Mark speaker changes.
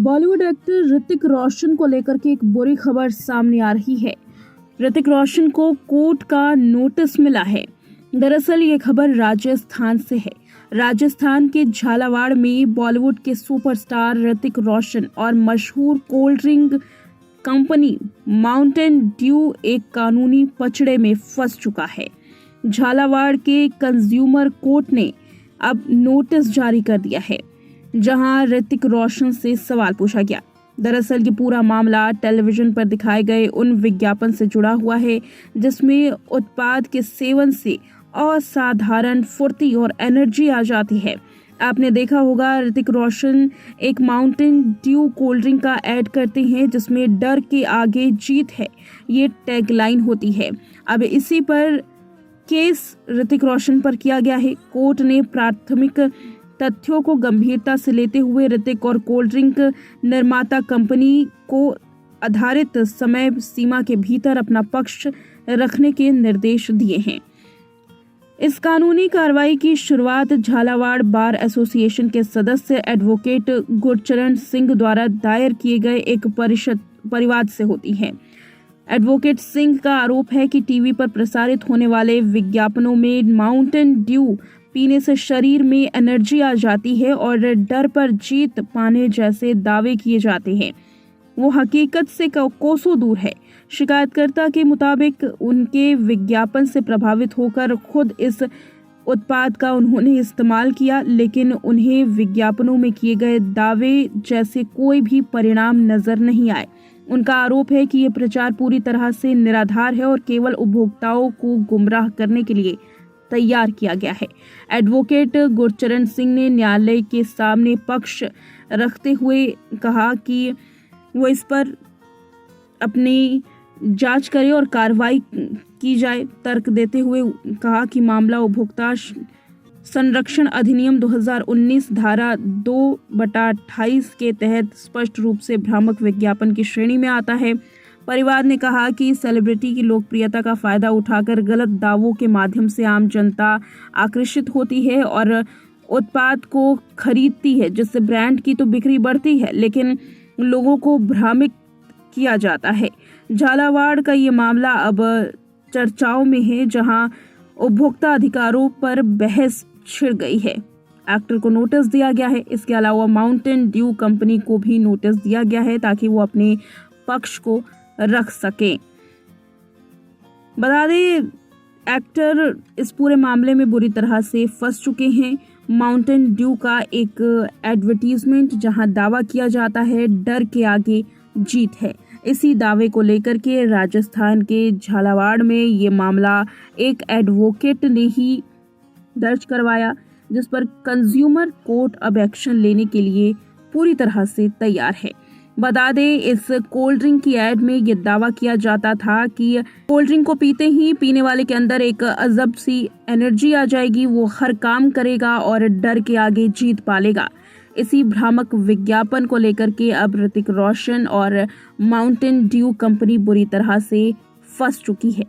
Speaker 1: Bollywood actor Hrithik Roshan को लेकर के एक बुरी खबर सामने आ रही है। ऋतिक रोशन को कोर्ट का नोटिस मिला है। दरअसल ये खबर राजस्थान से है। राजस्थान के झालावाड़ में बॉलीवुड के सुपरस्टार ऋतिक रोशन और मशहूर cold drink company Mountain Dew एक कानूनी पचड़े में फंस चुका है। झालावाड़ के कंज्यूमर कोर्ट ने अब नोटिस जारी कर दिया है, जहां ऋतिक रोशन से सवाल पूछा गया। दरअसल ये पूरा मामला टेलीविजन पर दिखाए गए उन विज्ञापन से जुड़ा हुआ है जिसमें उत्पाद के सेवन से असाधारण फुर्ती और एनर्जी आ जाती है। आपने देखा होगा ऋतिक रोशन एक माउंटेन ड्यू कोल्ड ड्रिंक का ऐड करते हैं जिसमें डर के आगे जीत है, ये टैगलाइन होती है। अब इसी पर केस ऋतिक रोशन पर किया गया है। कोर्ट ने प्राथमिक तथ्यों को गंभीरता से लेते हुए ऋतिक और कोल्ड ड्रिंक निर्माता कंपनी को आधारित समय सीमा के भीतर अपना पक्ष रखने के निर्देश दिए हैं। इस कानूनी कार्रवाई की शुरुआत झालावाड़ बार एसोसिएशन के सदस्य एडवोकेट गुरचरण सिंह द्वारा दायर किए गए एक परिवाद से होती है। एडवोकेट सिंह का आरोप है कि टीवी पर प्रसारित होने वाले विज्ञापनों में माउंटेन ड्यू पीने से शरीर में एनर्जी आ जाती है और डर पर जीत पाने जैसे दावे किए जाते हैं। वो हकीकत से कोसों दूर है। शिकायतकर्ता के मुताबिक उनके विज्ञापन से प्रभावित होकर खुद इस उत्पाद का उन्होंने इस्तेमाल किया, लेकिन उन्हें विज्ञापनों में किए गए दावे जैसे कोई भी परिणाम नजर नहीं आए। उनका आरोप है कि ये प्रचार पूरी तरह से निराधार है और केवल उपभोक्ताओं को गुमराह करने के लिए तैयार किया गया है। एडवोकेट गुरचरण सिंह ने न्यायालय के सामने पक्ष रखते हुए कहा कि वो इस पर अपनी जांच करे और कार्रवाई की जाए। तर्क देते हुए कहा कि मामला उपभोक्ता संरक्षण अधिनियम 2019 धारा 2/28 के तहत स्पष्ट रूप से भ्रामक विज्ञापन की श्रेणी में आता है। परिवार ने कहा कि सेलिब्रिटी की लोकप्रियता का फायदा उठाकर गलत दावों के माध्यम से आम जनता आकर्षित होती है और उत्पाद को खरीदती है, जिससे ब्रांड की तो बिक्री बढ़ती है लेकिन लोगों को भ्रमित किया जाता है। झालावाड़ का ये मामला अब चर्चाओं में है, जहां उपभोक्ता अधिकारों पर बहस छिड़ गई है। एक्टर को नोटिस दिया गया है। इसके अलावा माउंटेन ड्यू कंपनी को भी नोटिस दिया गया है ताकि वो अपने पक्ष को रख सके। बता दें एक्टर इस पूरे मामले में बुरी तरह से फंस चुके हैं। माउंटेन ड्यू का एक एडवर्टीजमेंट जहां दावा किया जाता है डर के आगे जीत है। इसी दावे को लेकर के राजस्थान के झालावाड़ में ये मामला एक एडवोकेट ने ही दर्ज करवाया, जिस पर कंज्यूमर कोर्ट अब एक्शन लेने के लिए पूरी तरह से तैयार है। बता दें इस कोल्ड ड्रिंक की ऐड में ये दावा किया जाता था कि कोल्ड ड्रिंक को पीते ही पीने वाले के अंदर एक अजब सी एनर्जी आ जाएगी, वो हर काम करेगा और डर के आगे जीत पालेगा। इसी भ्रामक विज्ञापन को लेकर के अब ऋतिक रोशन और माउंटेन ड्यू कंपनी बुरी तरह से फंस चुकी है।